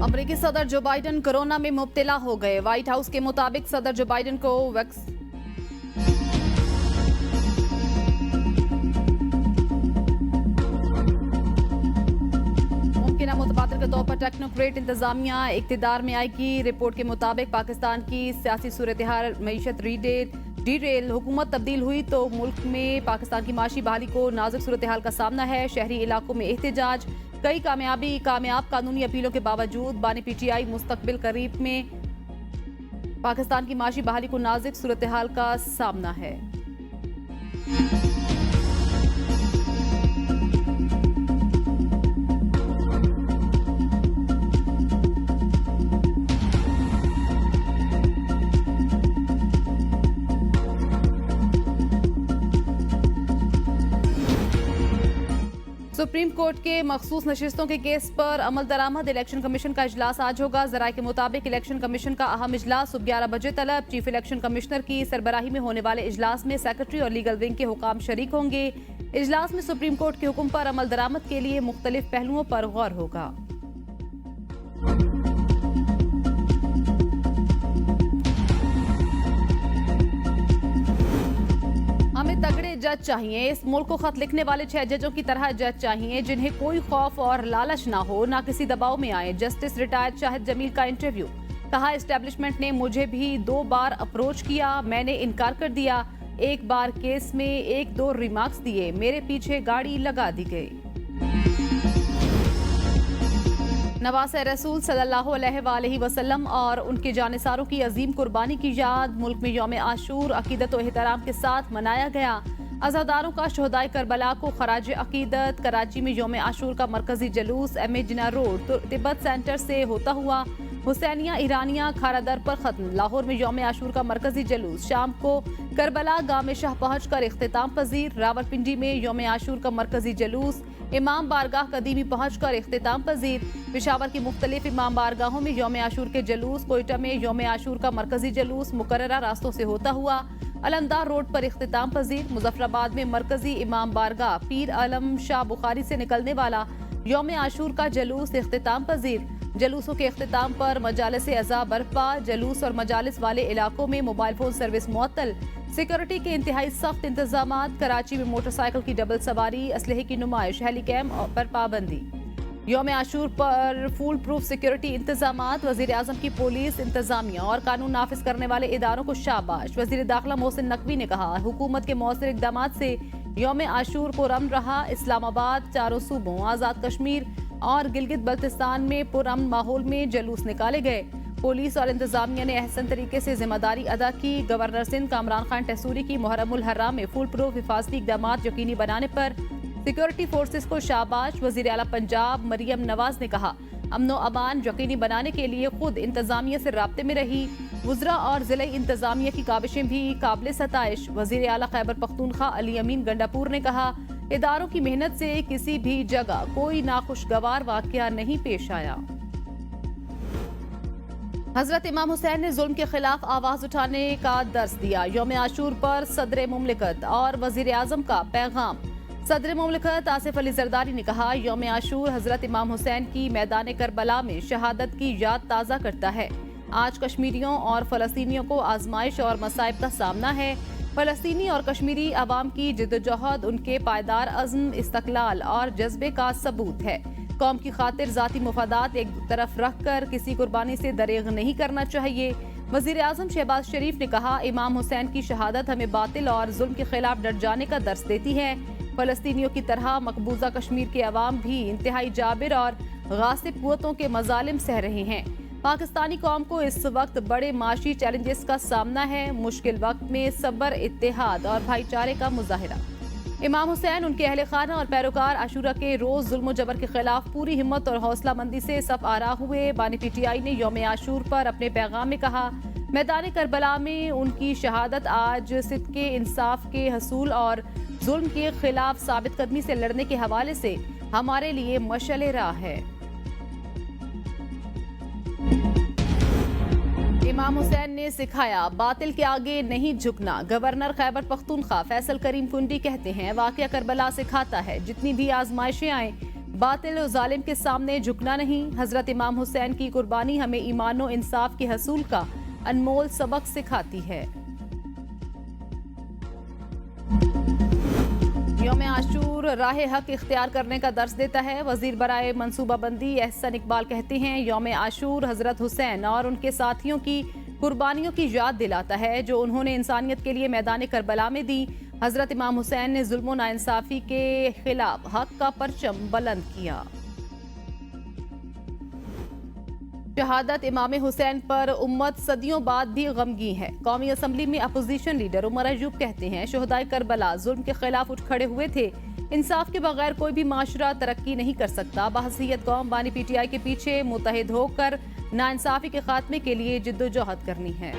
अमेरिकी सदर Joe Biden corona में मुब्तला हो गए। व्हाइट हाउस के मुताबिक सदर जो बाइडेन को मुमकिन मुतबादल के तौर पर टेक्नोक्रेट इंतजामिया इक़्तिदार में आएगी। रिपोर्ट के मुताबिक पाकिस्तान की सियासी सूरत-ए-हाल मईशत डीरेल, हुकूमत तब्दील हुई तो मुल्क में पाकिस्तान की माशी बहाली को नाजुक सूरत हाल का सामना है। शहरी इलाकों में एहतजाज, कई कामयाब कानूनी अपीलों के बावजूद बानी पीटीआई मुस्तकबिल करीब में पाकिस्तान की माशी बहाली को नाजुक सूरत हाल का सामना है। सुप्रीम कोर्ट के मखसूस नशिस्तों के केस पर अमल दरामद। इलेक्शन कमीशन का इजलास आज होगा। जराये के मुताबिक इलेक्शन कमीशन का अहम इजलास सुबह 11 बजे तलब। चीफ इलेक्शन कमिश्नर की सरबराही में होने वाले इजलास में सेक्रेटरी और लीगल विंग के हुकाम शरीक होंगे। इजलास में सुप्रीम कोर्ट के हुक्म पर अमल दरामद के लिए मुख्तलिफ पहलुओं पर गौर होगा। हमें तगड़े जज चाहिए। इस मुल्क को खत लिखने वाले 6 जजों की तरह जज चाहिए जिन्हें कोई खौफ और लालच ना हो, ना किसी दबाव में आए। जस्टिस रिटायर्ड शाहिद जमील का इंटरव्यू। कहा, एस्टेब्लिशमेंट ने मुझे भी 2 बार अप्रोच किया, मैंने इनकार कर दिया। एक बार केस में 1-2 रिमार्क्स दिए, मेरे पीछे गाड़ी लगा दी गई। नवासे रसूल सल्लल्लाहु अलैहि वसल्लम और उनके जानिसारों की अजीम कुर्बानी की याद। मुल्क में यौम आशूर अकीदत और एहतराम के साथ मनाया गया। अज़ादारों का शोहदाए करबला को खराज अकीदत। कराची में यौम आशूर का मरकजी जलूस एम.ए. जिना रोड तिब्बत सेंटर से होता हुआ। हुसैनिया ईरानिया खारादर पर खत्म। लाहौर में यौम आशूर का मरकजी जलूस शाम को करबला गाह में शाह पहुँच कर इख्तिताम पजीर। रावलपिंडी में यौम आशूर का मरकजी जलूस इमाम बारगाह कदीमी पहुँच कर इख्तिताम पजीर। पेशावर की मुख्तलिफ इमाम बारगाहों में यौम आशूर के जलूस। कोयटा में यौम आशूर का मरकजी जलूस मुकर्ररा रास्तों से होता हुआ अलमदार रोड पर इख्तिताम पजीर। मुजफ्फराबाद में मरकजी इमाम बारगाह पीर आलम शाह बुखारी से निकलने वाला यौम आशूर का जलूस इख्तिताम पजीर। जलूसों के इख्तिताम पर मजालिस अज़ा बर्पा। जलूस और मजालिस वाले इलाकों में मोबाइल फोन सर्विस मुअत्तल। सिक्योरिटी के इंतहाई सख्त इंतजामात। कराची में मोटरसाइकिल की डबल सवारी, असलहे की नुमाइश, हेलीकैम पर पाबंदी। यौम आशूर पर फूल प्रूफ सिक्योरिटी इंतजामात। वजीर आजम की पुलिस इंतजामिया और कानून नाफिज करने वाले इदारों को शाबाश। वजीर दाखिला मोहसिन नकवी ने कहा, हुकूमत के मौसर इकदाम से यौम आशूर पुरअमन रहा। इस्लामाबाद, चारों सूबों, आज़ाद कश्मीर और गिलगित बल्तिस्तान में पुरअमन माहौल में जलूस निकाले गए। पुलिस और इंतजामिया ने अहसन तरीके से जिम्मेदारी अदा की। गवर्नर सिंध कामरान खान टसूरी की मुहर्रमुल हर्राम में फुल प्रूफ हिफाजती इकदाम यकीनी बनाने पर सिक्योरिटी फोर्सेस को शाबाश। वजीर आला पंजाब मरियम नवाज ने कहा, अमनो अमान यकीनी बनाने के लिए खुद इंतजामिया से राब्ते में रही। वुज़रा और जिले इंतजामिया की काबिशें भी काबिल सताइश। वजीर आला खैबर पख्तूनख्वा अली अमीन गंडापुर ने कहा, इदारों की मेहनत से किसी भी जगह कोई नाखुशगवार वाकया नहीं पेश आया। हजरत इमाम हुसैन ने जुल्म के खिलाफ आवाज उठाने का दर्स दिया। यौम आशूर पर सदर मुमलिकत और वजीर आजम का पैगाम। सदर मुमलिकत आसिफ अली जरदारी ने कहा, यौम आशूर हजरत इमाम हुसैन की मैदान करबला में शहादत की याद ताज़ा करता है। आज कश्मीरियों और फ़लस्तीनियों को आजमाइश और मसाइब का सामना है। फ़लस्तीनी और कश्मीरी अवाम की जिद्दोजहद उनके पायदार अज़्म, इस्तक़लाल और जज्बे का सबूत है। कौम की खातिर ज़ाती मुफादात एक तरफ रख कर किसी कुर्बानी से दरेग नहीं करना चाहिए। वज़ीर आज़म शहबाज शरीफ ने कहा, इमाम हुसैन की शहादत हमें बातिल और जुल्म के खिलाफ डट जाने का दर्स देती है। फ़लस्तीनियों की तरह मकबूजा कश्मीर के अवाम भी इंतहाई जाबिर और गासिब कुव्वतों के मजालिम सह रहे हैं। पाकिस्तानी कौम को इस वक्त बड़े माशी चैलेंजेस का सामना है। मुश्किल वक्त में सब्र, इत्तेहाद और भाईचारे का मुजाहिरा। इमाम हुसैन, उनके अहले खाना और पैरोकार आशूरा के रोज जुल्म जबर के खिलाफ पूरी हिम्मत और हौसला मंदी से सफ आरा हुए। बानी पीटीआई ने यौम आशूर पर अपने पैगाम में कहा, मैदान करबला में उनकी शहादत आज सिद्क़े इंसाफ के हसूल और जुल्म के खिलाफ साबित कदमी से लड़ने के हवाले से हमारे लिए मशअल राह है। इमाम हुसैन ने सिखाया, बातिल के आगे नहीं झुकना। गवर्नर खैबर पख्तूनख्वा फैसल करीम कुंडी कहते हैं, वाक़या करबला सिखाता है जितनी भी आजमाइशें आए बातिल और जालिम के सामने झुकना नहीं। हजरत इमाम हुसैन की कुर्बानी हमें ईमान और इंसाफ के हसूल का अनमोल सबक सिखाती है। यौम आशूर राह हक इख्तियार करने का दर्स देता है। वजीर बराए मनसूबाबंदी एहसन इकबाल कहते हैं, यौम आशूर हजरत हुसैन और उनके साथियों की कुर्बानियों की याद दिलाता है जो उन्होंने इंसानियत के लिए मैदान करबला में दी। हजरत इमाम हुसैन ने जुल्म और नाइंसाफी के खिलाफ हक का परचम बुलंद किया। शहादत इमाम हुसैन पर उम्मत सदियों बाद भी गमगीन है। कौमी असम्बली में अपोजिशन लीडर उमर अयूब कहते हैं, शोहदाए करबला जुल्म के खिलाफ उठ खड़े हुए थे। इंसाफ के बगैर कोई भी माशरा तरक्की नहीं कर सकता। बहसीयत कौम बानी PTI के पीछे मुतहिद होकर नाइंसाफी के खात्मे के लिए जिद्दोजहद करनी है।